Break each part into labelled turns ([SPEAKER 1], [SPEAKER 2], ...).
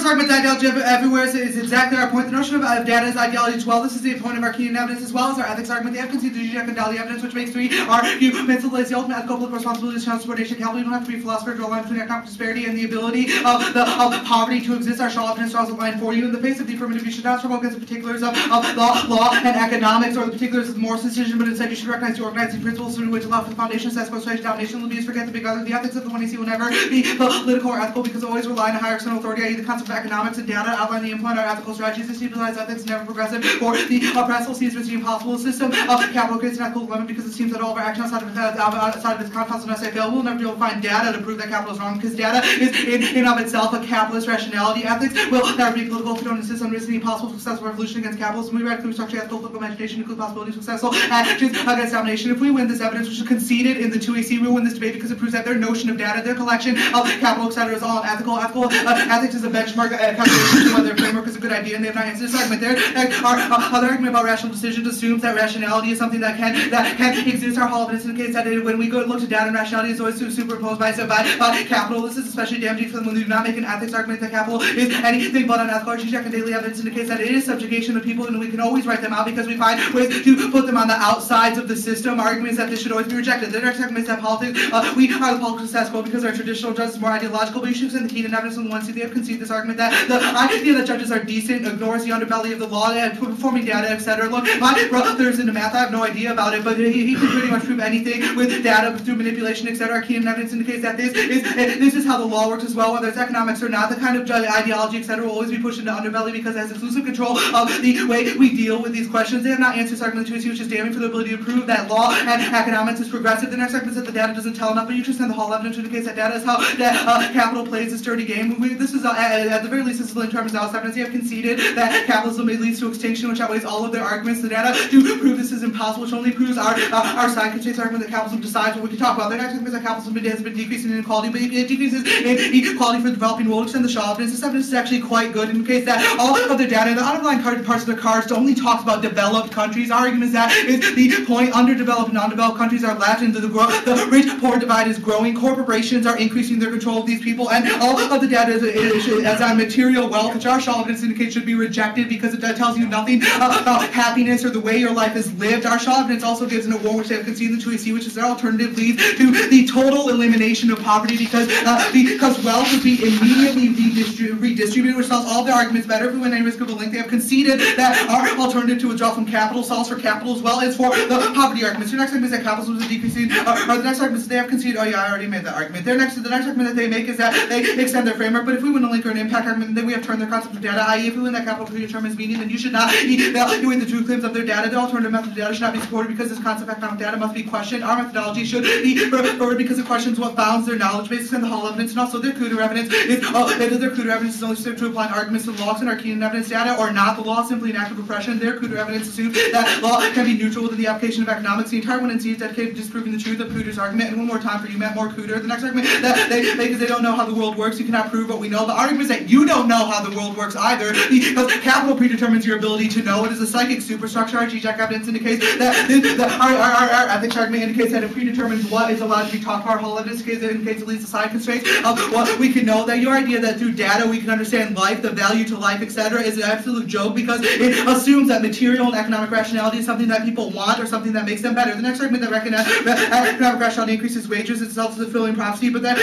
[SPEAKER 1] first argument that ideology everywhere is exactly our point. The notion of data is ideology as well. This is the point of our Keynesian evidence as well as our ethics argument. They have conceded the Zizek and Dali evidence, which makes three arguments of the ultimate ethical political responsibility of subordination capital. You don't have to be a philosopher to draw a line between economic disparity and the ability of poverty to exist. Our Shaw evidence draws a line for you. In the face of the affirmative, you should not struggle against the particulars of law and economics or the particulars of the Morse decision, but instead you should recognize the organizing principles through which allow for the foundation, says persuasion, domination, will be used forget the big other. The ethics of the one you see will never be political or ethical because it always rely on a higher external authority, i.e. the concept of economics and data outline the implement our ethical strategies. This stabilized ethics never progressive for the oppressive sees the impossible system of capital creates an ethical dilemma because it seems that all of our action outside of its confines unless I fail, we'll never be able to find data to prove that capital is wrong because data is in of itself a capitalist rationality. Ethics will never be political if we don't insist on risking the impossible successful revolution against capitalism. We radically restructure ethical political imagination include possibilities of successful actions against domination. If we win this evidence, which is conceded in the 2AC, we will win this debate because it proves that their notion of data, their collection of capital, etc., is all unethical. Ethics is a benchmark calculation whether their framework is a good idea, and they have not answered this argument. Our other argument about rational decisions assumes that rationality is something that can exist. Our Hall of Evidence indicates that when we go and look to data and rationality is always superimposed by capital. This is especially damaging for them when they do not make an ethics argument that capital is anything but unethical. Our Zizek and daily evidence indicates that it is subjugation of people, and we can always write them out because we find ways to put them on the outsides of the system. Our argument is that this should always be rejected. The next argument is that politics, we are the political status quo because our traditional judges is more ideological, but you should extend the Keynesian evidence on the one see they have conceded this argument that the idea that judges are decent ignores the underbelly of the law and performing data, etc. Look, my brother's into math, I have no idea about it, but he can pretty much prove anything with data through manipulation, etc. Our Keynesian evidence indicates that this is how the law works as well, whether it's economics or not. The kind of ideology, etc., will always be pushed into underbelly because it has exclusive control of the way we deal with these questions. They have not answered this argument to which is damning for the ability to prove that law and economics is progressive. The next argument is that the data doesn't tell enough, but you just send the Hall evidence indicates that data is how capital plays this dirty game. This is at the very least, this is in terms of Alice evidence. They have conceded that capitalism may lead to extinction, which outweighs all of their arguments. The data do prove this is impossible, which only proves our side constraints argument that capitalism decides what we can talk about. Their next argument is that capitalism has been decreasing in inequality, but it decreases inequality for the developing world. Extend the Shaw evidence. This evidence is actually quite good in case that all of the data, the underlying parts of the cards only talks about developed countries. Our argument is that is the point. Underdeveloped and non-developed countries are left into the rich-poor divide is growing. Corporations are increasing their control of these people, and all of the data as on material wealth, which our Shaw evidence indicates should be rejected because it tells you nothing about happiness or the way your life is lived. Our Shaw evidence also gives an award which they have conceded the 2AC, which is their alternative leads to the total elimination of poverty because wealth would be immediately redistributed, which solves all their arguments better if we win any risk of a link. They have conceded that our alternative to withdraw from capital solves for capital as well as for the poverty arguments. Your next argument is that capitalism is decreasing, or the next argument is they have conceded, oh yeah, I already made that argument. The next argument that they make is that they extend their framework, but if we win a link or an impact argument, then we have turned their concept of data, i.e. if we win that capital predetermines meaning, then you should not evaluate the true claims of their data. The alternative method of data should not be supported because this concept of economic data must be questioned. Our methodology should be preferred because it questions what bounds their knowledge bases and the Hall evidence, and also their Cooter evidence is only to apply arguments to laws and our Keynesian evidence data or not. The law is simply an act of oppression. Their Cooter evidence assumes that law can be neutral within the application of economics. The entire one in C is dedicated to disproving the truth of Cooter's argument. And one more time for you, Matt, more Cooter. The next argument that they make is they don't know how the world works. You cannot prove what we know. The argument is that you don't know how the world works either because capital predetermines your ability to know. It is a psychic superstructure. Our Zizek evidence indicates that our ethics argument indicates that it predetermines what is allowed to be taught. Our Hall evidence indicates at least the side constraints of what we can know. That your idea that through data we can understand life, the value to life, etc. is an absolute joke because it assumes that material and economic rationality is something that people want or something that makes them better. The next argument that recognizes economic rationality increases wages is self-fulfilling prophecy, but then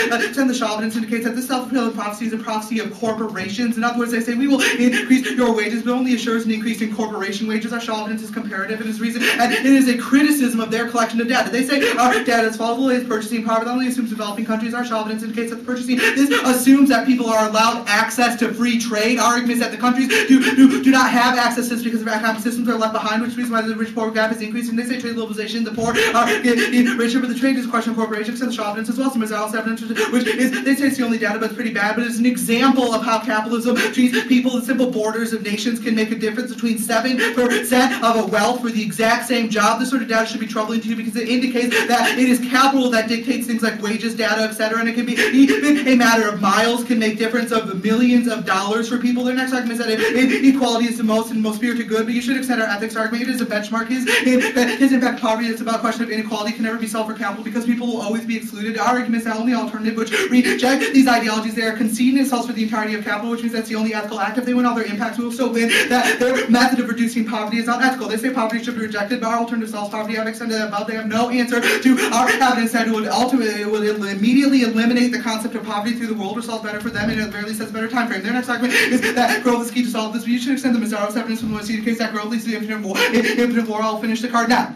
[SPEAKER 1] the Shaw evidence indicates that this self-fulfilling prophecy is a prophecy of corporations. In other words, they say we will increase your wages, but only assures an increase in corporation wages. Our Shaw evidence is comparative and is reason, and it is a criticism of their collection of data. They say our data is fallible, it is purchasing power, that only assumes developing countries. Our Shaw evidence indicates that the purchasing this assumes that people are allowed access to free trade. Our argument is that the countries do not have access to this because of economic systems are left behind, which reason why the rich-poor gap is increasing. They say trade globalization, the poor are getting richer, but the trade is a question of corporations and the Shaw evidence as well. Some Alice evidence, which is, they say it's the only data, but it's pretty bad, but it's an example of how capitalism treats people. The simple borders of nations can make a difference between 7% of a wealth for the exact same job. This sort of data should be troubling to you because it indicates that it is capital that dictates things like wages, data, etc., and it can be even a matter of miles can make difference of millions of dollars for people. Their next argument is that equality is the most spirited good, but you should extend our ethics argument. It is a benchmark. His impact poverty is about a question of inequality can never be solved for capital because people will always be excluded. Our argument is the only alternative which reject these ideologies. They are conceding themselves for the entirety tyranny of capital, which means that's the only ethical act. If they win all their impacts, we will still win that their method of reducing poverty is not ethical. They say poverty should be rejected, but our alternative solves poverty. I've extended that above. They have no answer to our evidence that it would immediately eliminate the concept of poverty through the world, or solve better for them, and at the very least has a better time frame. Their next argument is that growth is key to solve this. We should extend the Mazzaro's evidence from the Moisey case that growth leads to the infinite war. I'll finish the card now.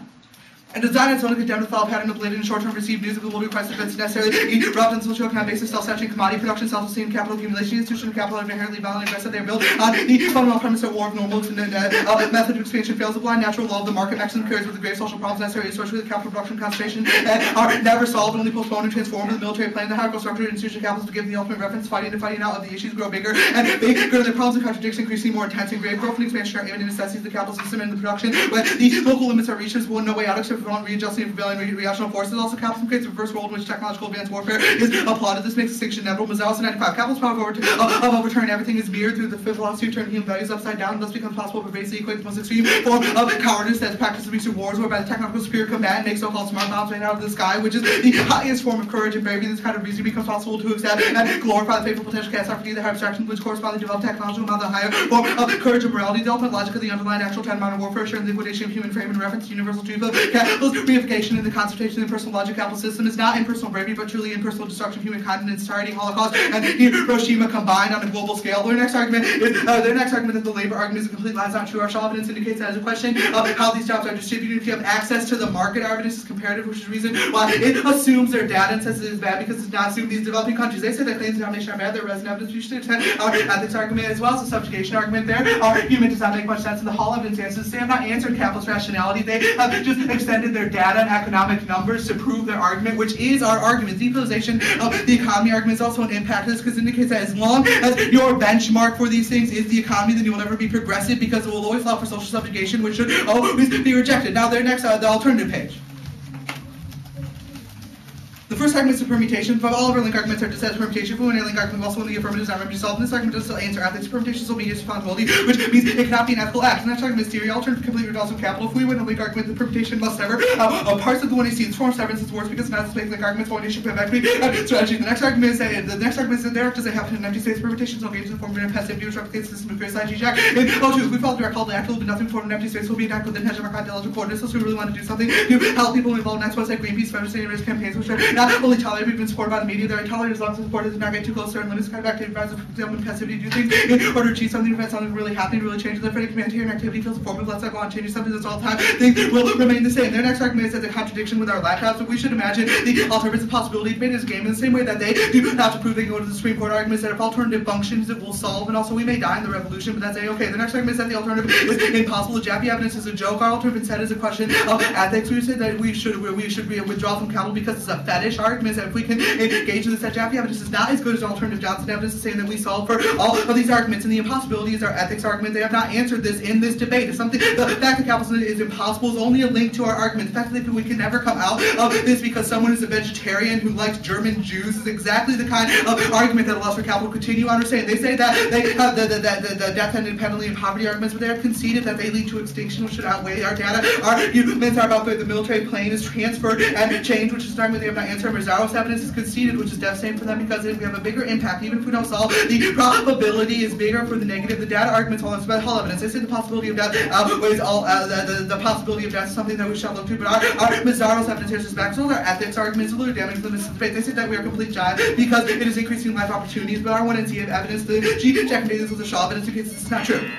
[SPEAKER 1] And design its own condemned with all pattern of blatant and short-term perceived news of global request events necessarily erupt on social-economic basis, self-saturating commodity production, self-esteem, capital accumulation, institutional capital, and inherently violent aggressive. They are built on the fundamental premise that war of normals and method of expansion fails. The blind natural law of the market maximum carries with the grave social problems necessary, especially with capital production concentration, and are never solved, only postponed and transformed to the military plan. The hierarchical structure and institutional capitals to give the ultimate reference, fighting out of the issues grow bigger and bigger. Their problems and contradictions increasingly more intense and grave. Growth and expansion are imminent necessities of the capital system and the production, when the local limits are reached, there's no way out except for readjusting reactional forces. Also, capitalism creates a reverse world in which technological advanced warfare is applauded. This makes extinction inevitable. Mazzaros 95. Capitalist power of overturning everything is mirrored through the philosophy of turning human values upside down. It thus becomes possible to pervasively equate the most extreme form of cowardice that's practiced in recent wars, whereby the technological superior combatant makes so-called smart bombs rain out of the sky, which is the highest form of courage and bravery. This kind of reason becomes possible to accept and glorify the faithful potential catastrophe, the higher abstractions which correspondingly develop technological amount, the higher form of courage and morality. The ultimate logic of the underlying actual modern warfare, assuring the liquidation of human frame in reference to universal truth of capital's reification and the concentration of the impersonal logic capital system is not impersonal bravery, but truly impersonal destruction of humankind and entirety, Holocaust, and Hiroshima combined on a global scale. Their next argument that the labor argument is a complete lie is not true. Our Shaw evidence indicates that as a question of how these jobs are distributed. If you have access to the market, our evidence is comparative, which is the reason why it assumes their data and says it is bad because it's not assumed these developing countries. They say that claims of domination are bad. Their resident evidence, we should extend our ethics argument as well as the subjugation argument there. Our argument does not make much sense, and the Hall evidence answers. They have not answered capitalist rationality. They have just extended their data and economic numbers to prove their argument, which is our argument. Depolarization of the economy argument is also an impact of this because it indicates that as long as your benchmark for these things is the economy, then you will never be progressive because it will always allow for social subjugation, which should always be rejected. Now, their next, the alternative page. The first argument is a permutation. But all of our link arguments are just as permutation. If we want a link argument, we also want the affirmative is not remedy solved. This argument does still answer ethics. Permutations will be used responsibility, which means it cannot be an ethical act. The next argument is theory. Alternative complete reduction of capital. If we win a link argument, the permutation must never parts of the 1AC. This form of severance is worse because it's not a link arguments. 1AC should have equity strategy. The next argument is that there does it happen in empty states. Permutations will engage in the form of passivity, which replicates the system of criticize G-Jack. And if we follow direct call to act, will be nothing form of empty space. Will be an act within hedge of our ideological coordinates. So we really want to do something to help people involved in next ones like Greenpeace, feminist race campaigns, which are not only tolerated, been supported by the media. They're intolerant as long as the support does not get too close to certain limits. Kind of activity provides for example passivity to do things in order to achieve something, prevent something really happening, really change their friendly humanitarian activity feels informative. Let's not go on changing something that's all the time. Things will remain the same. Their next argument is that the contradiction with our laptops. So we should imagine the alternative possibility debate is a game in the same way that they do not to prove they can go to the Supreme Court arguments that if alternative functions it will solve, and also we may die in the revolution, but that's okay. The next argument is that the alternative is impossible. The Jaffe evidence is a joke. Our alternative instead is a question of ethics. We say that we should withdraw from capital because it's a fetish. Our argument is that if we can engage in this, that Jaffe evidence is not as good as alternative Johnson evidence is saying that we solve for all of these arguments, and the impossibility is our ethics argument. They have not answered this in this debate. If something, the fact that capitalism is impossible is only a link to our argument. The fact that we can never come out of this because someone is a vegetarian who likes German Jews is exactly the kind of argument that allows for capital to continue on. They say that they have the death and penalty and poverty arguments, but they have conceded that they lead to extinction, which should outweigh our data. Our arguments are about the military plane is transferred and changed, which is an argument they have not answered. Mazzaro's evidence is conceded, which is devastating for them because we have a bigger impact. Even if we don't solve, the probability is bigger for the negative. The data arguments all about Hall evidence. They say the possibility of death outweighs all. The possibility of death is something that we shall look to. But our Mazzaro's evidence here is back. So our ethics arguments are literally damaging to the myth of faith. They say that we are complete jive because it is increasing life opportunities. But our 1 and Z evidence, the G-Jack basis with the Shaw evidence indicates this is not true.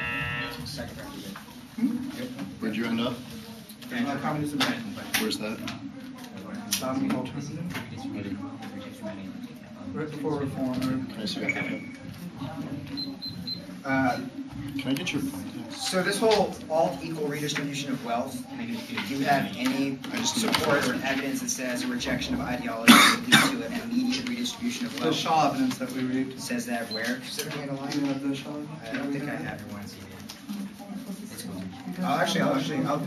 [SPEAKER 2] Where'd you end up?
[SPEAKER 1] Communism.
[SPEAKER 2] Where's that?
[SPEAKER 1] Right before reform.
[SPEAKER 2] Can I see that? Can I get your point?
[SPEAKER 3] So this whole all equal redistribution of wealth, do you have any support or evidence that says a rejection of ideology would lead to an immediate redistribution of
[SPEAKER 1] The
[SPEAKER 3] wealth?
[SPEAKER 1] Shaw evidence that we read.
[SPEAKER 3] Says that where? Specifically in the line?
[SPEAKER 1] Of the Shaw.
[SPEAKER 3] I don't think I have your one CD. It's cool. I'll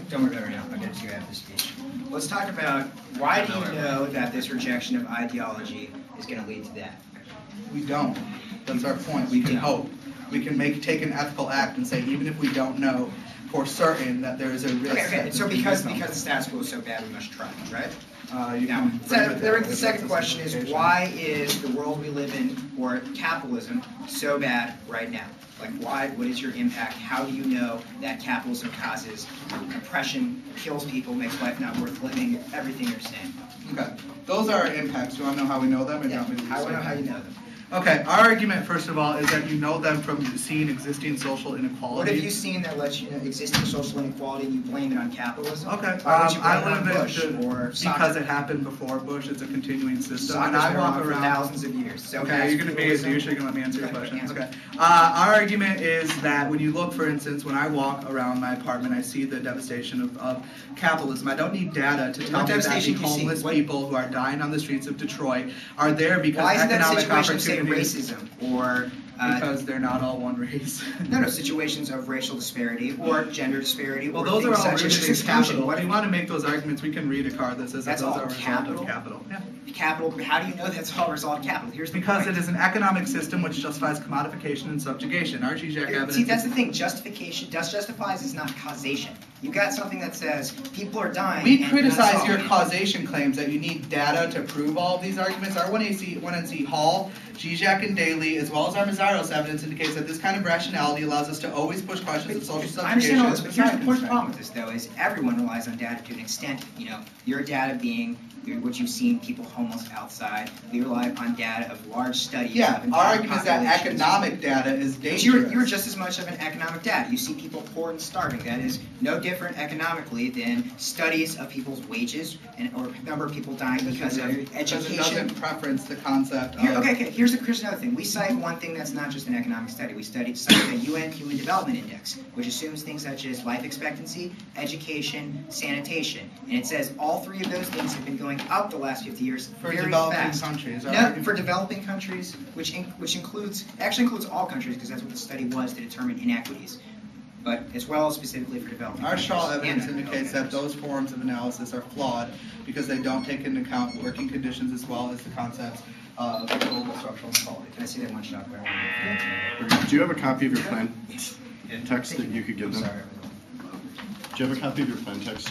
[SPEAKER 3] don't worry about it right now. I'll get it to you after the speech. Let's talk about why do you know that this rejection of ideology is going to lead to that?
[SPEAKER 1] We don't. That's our point. We can hope. We can take an ethical act and say, even if we don't know for certain that there is a risk.
[SPEAKER 3] Okay. So because the status quo is so bad, we must try, right? Now, the second question is, why is the world we live in, or capitalism, so bad right now? Like, why? What is your impact? How do you know that capitalism causes oppression, kills people, makes life not worth living, everything you're saying?
[SPEAKER 1] Okay. Those are our impacts. Do you want to know how we know them? Or
[SPEAKER 3] Yeah.
[SPEAKER 1] do you want me to
[SPEAKER 3] I want to know
[SPEAKER 1] say
[SPEAKER 3] how
[SPEAKER 1] that?
[SPEAKER 3] you know them.
[SPEAKER 1] Okay, our argument, first of all, is that you know them from seeing existing social inequality.
[SPEAKER 3] What have you seen that lets you know existing social inequality and you blame it on capitalism?
[SPEAKER 1] Okay,
[SPEAKER 3] Why would you blame
[SPEAKER 1] I
[SPEAKER 3] it on
[SPEAKER 1] live
[SPEAKER 3] Bush or
[SPEAKER 1] because
[SPEAKER 3] soccer?
[SPEAKER 1] it happened before Bush. It's a continuing system.
[SPEAKER 3] Soccer's
[SPEAKER 1] And I
[SPEAKER 3] been
[SPEAKER 1] walk
[SPEAKER 3] around for
[SPEAKER 1] around.
[SPEAKER 3] thousands of years. So
[SPEAKER 1] Okay, you're going to be as usually going to let me answer your question. Okay. Our argument is that when you look, for instance, when I walk around my apartment, I see the devastation of capitalism. I don't need data to tell me that the homeless people who are dying on the streets of Detroit are there because
[SPEAKER 3] why isn't that
[SPEAKER 1] economic
[SPEAKER 3] situation of, say,
[SPEAKER 1] opportunities.
[SPEAKER 3] racism or
[SPEAKER 1] Because they're not all one race.
[SPEAKER 3] no, situations of racial disparity or gender disparity.
[SPEAKER 1] Well,
[SPEAKER 3] or
[SPEAKER 1] those are
[SPEAKER 3] things
[SPEAKER 1] all
[SPEAKER 3] such
[SPEAKER 1] rooted
[SPEAKER 3] as
[SPEAKER 1] in
[SPEAKER 3] exclusion.
[SPEAKER 1] capital.
[SPEAKER 3] What
[SPEAKER 1] If you want to make those arguments, we can read a card that says that
[SPEAKER 3] That's
[SPEAKER 1] those
[SPEAKER 3] all
[SPEAKER 1] are a result
[SPEAKER 3] capital?
[SPEAKER 1] of capital. Yeah.
[SPEAKER 3] Capital. How do you know that's all a result of capital? Here's the
[SPEAKER 1] Because
[SPEAKER 3] point.
[SPEAKER 1] it is an economic system which justifies commodification and subjugation. Our GJAC evidence.
[SPEAKER 3] See, that's the thing. Justification, justifies is not causation. You got something that says people are dying.
[SPEAKER 1] We
[SPEAKER 3] and
[SPEAKER 1] criticize
[SPEAKER 3] that's
[SPEAKER 1] your
[SPEAKER 3] all.
[SPEAKER 1] causation claims that you need data to prove all of these arguments. Our 1NC Hall, GJAC, and Daly, as well as our Mazzaros evidence, indicates that this kind of rationality allows us to always push questions of social
[SPEAKER 3] I understand
[SPEAKER 1] subjugation.
[SPEAKER 3] all this, but here's the
[SPEAKER 1] constraint.
[SPEAKER 3] problem with this, though, is everyone relies on data to an extent. You know, your data being what you've seen people homeless outside. We rely upon data of large studies.
[SPEAKER 1] Yeah,
[SPEAKER 3] of
[SPEAKER 1] our argument is that
[SPEAKER 3] populations.
[SPEAKER 1] economic data is
[SPEAKER 3] But
[SPEAKER 1] dangerous.
[SPEAKER 3] you're just as much of an economic data. You see people poor and starving. That is no different economically than studies of people's wages and or number of people dying because of
[SPEAKER 1] Because it
[SPEAKER 3] education.
[SPEAKER 1] doesn't preference the concept of...
[SPEAKER 3] Okay. Here's another thing. We cite one thing that's not just an economic study. We cite the UN Human Development Index, which assumes things such as life expectancy, education, sanitation, and it says all three of those things have been going up the last 50 years
[SPEAKER 1] For
[SPEAKER 3] very
[SPEAKER 1] developing
[SPEAKER 3] fast.
[SPEAKER 1] countries. Our
[SPEAKER 3] No,
[SPEAKER 1] argument-
[SPEAKER 3] for developing countries, which includes all countries because that's what the study was to determine inequities, but as well as specifically for developing
[SPEAKER 1] Our
[SPEAKER 3] countries.
[SPEAKER 1] Shaw
[SPEAKER 3] and
[SPEAKER 1] evidence
[SPEAKER 3] undeveloped
[SPEAKER 1] indicates that
[SPEAKER 3] countries.
[SPEAKER 1] those forms of analysis are flawed because they don't take into account working conditions as well as the concepts of global structural inequality.
[SPEAKER 3] Can I see that one shot?
[SPEAKER 2] Do you have a copy of your plan text that you could give them?
[SPEAKER 3] Sorry.
[SPEAKER 2] Do you have a copy of your plan text?